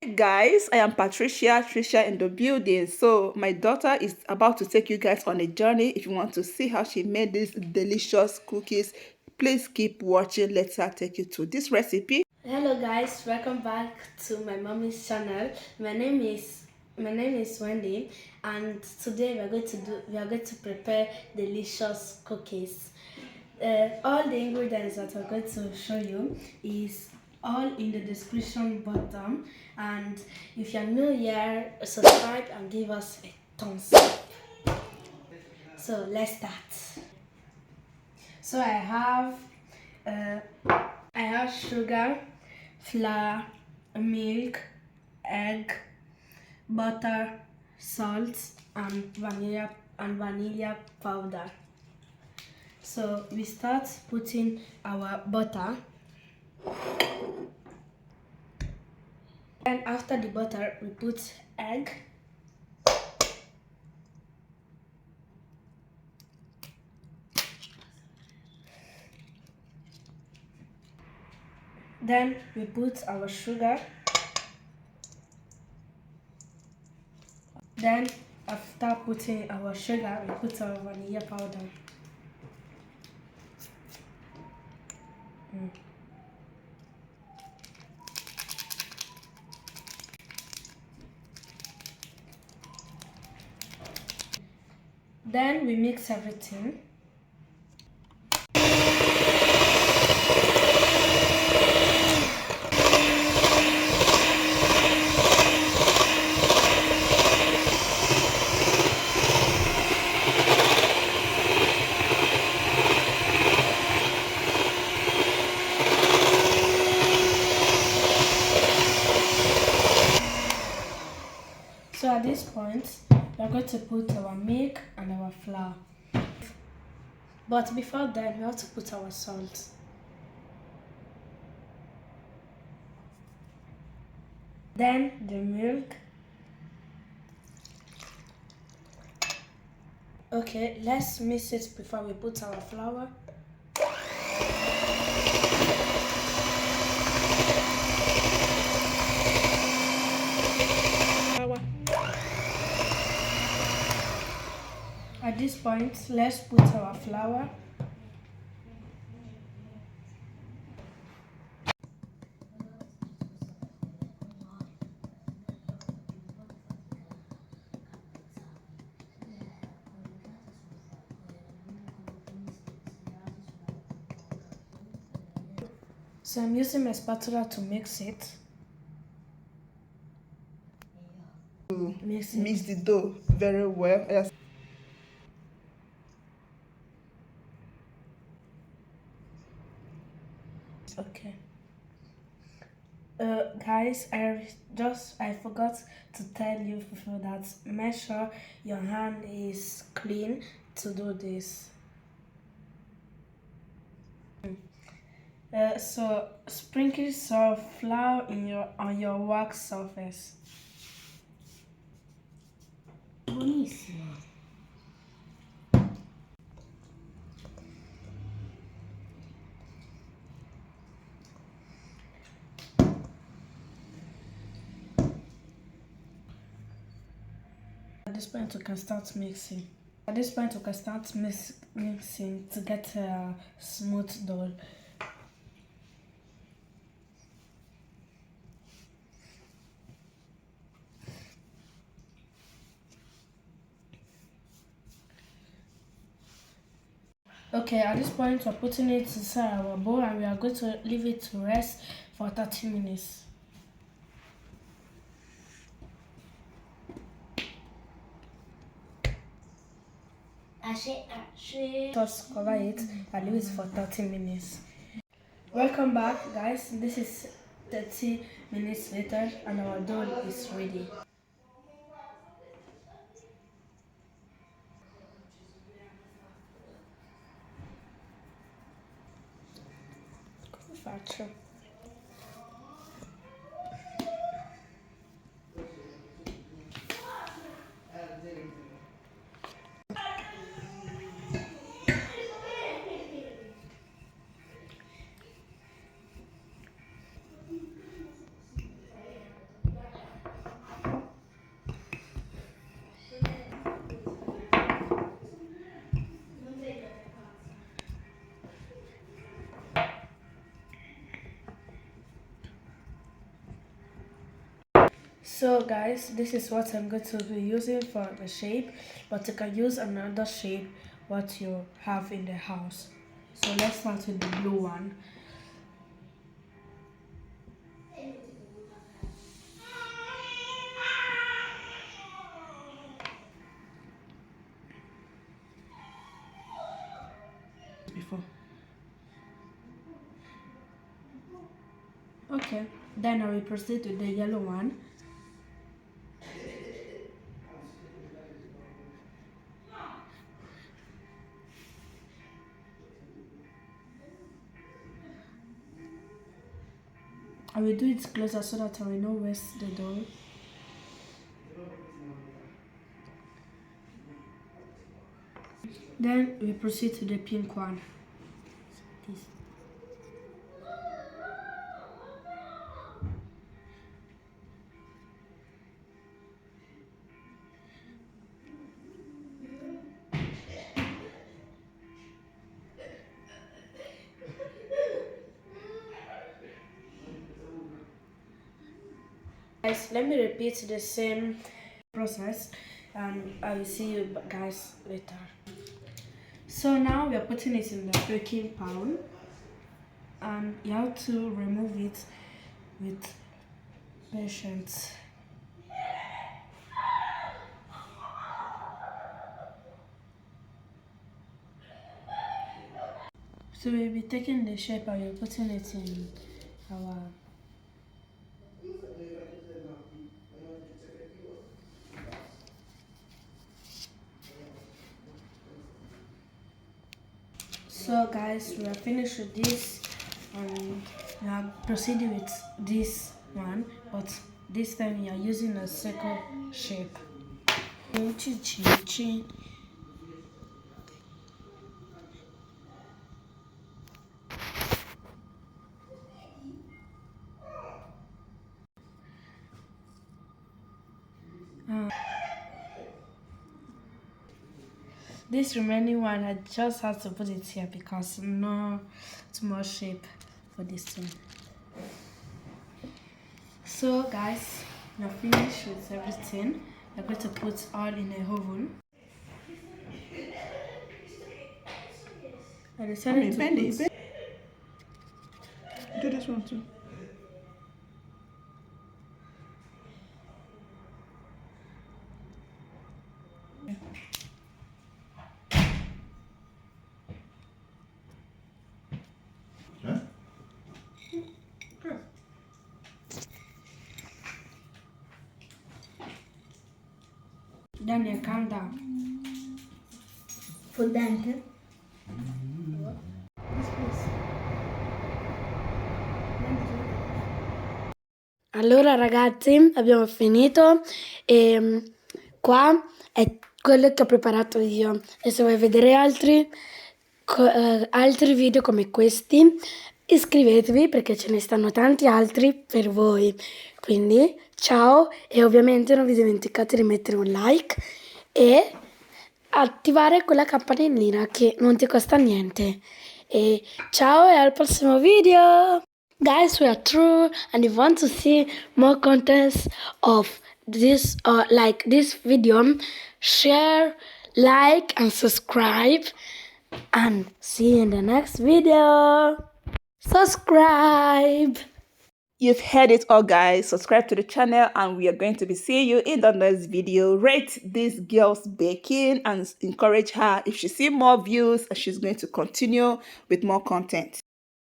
Hey guys, I am Tricia in the building. So my daughter is about to take you guys on a journey. If you want to see how she made these delicious cookies, please keep watching. Let her take you to this recipe. Hello guys, welcome back to my mommy's channel. My name is Wendy, and today we are going to prepare delicious cookies. All the ingredients that we're going to show you is all in the description bottom, and if you're new here, subscribe and give us a thumbs up. So let's start. So uh, I have sugar, flour, milk, egg, butter, salt, and vanilla powder. So we start putting our butter. And after the butter, we put egg. Then we put our sugar. Then after putting our sugar, we put our vanilla powder. Then we mix everything. So at this point, we are going to put our milk and our flour. But before that, we have to put our salt. Then the milk. Okay, let's mix it before we put our flour. At this point, let's put our flour. So I'm using my spatula to mix it. Mix the dough very well. Yes. Okay. Guys, I forgot to tell you before that make sure your hand is clean to do this. So sprinkle some flour on your wax surface. Buonissimo. At this point, we can start mixing. Mixing to get a smooth dough. Okay, at this point, we're putting it inside our bowl and we are going to leave it to rest for 30 minutes. Just cover it and leave it for 30 minutes. Welcome back, guys. This is 30 minutes later and our dough is ready. Faccio. So guys, this is what I'm going to be using for the shape, but you can use another shape what you have in the house. So let's start with the blue one. Before. Okay, then I will proceed with the yellow one. I will do it closer so that I will know where's the door. Then we proceed to the pink one. This. Guys, let me repeat the same process and I will see you guys later. So now we are putting it in the baking pan and you have to remove it with patience. So we'll be taking the shape and we're putting it in our So guys, we are finished with this and we are proceeding with this one, but this time we are using a circle shape. This remaining one, I just have to put it here because no too much shape for this one. So guys, we are finished with everything. We're going to put all in a oven. I decided to Bendy, put... do this one too. Daniel, calm down. Fondente. Allora ragazzi, abbiamo finito e qua è quello che ho preparato io. E se vuoi vedere altri video come questi, iscrivetevi perché ce ne stanno tanti altri per voi. Quindi ciao e ovviamente non vi dimenticate di mettere un like e attivare quella campanellina che non ti costa niente. E ciao e al prossimo video! Guys, we are true and if you want to see more contents of this like this video, share, like and subscribe and see you in the next video. Subscribe! You've heard it all, guys. Subscribe to the channel and we are going to be seeing you in the next video. Rate this girl's baking and encourage her. If she see more views, she's going to continue with more content.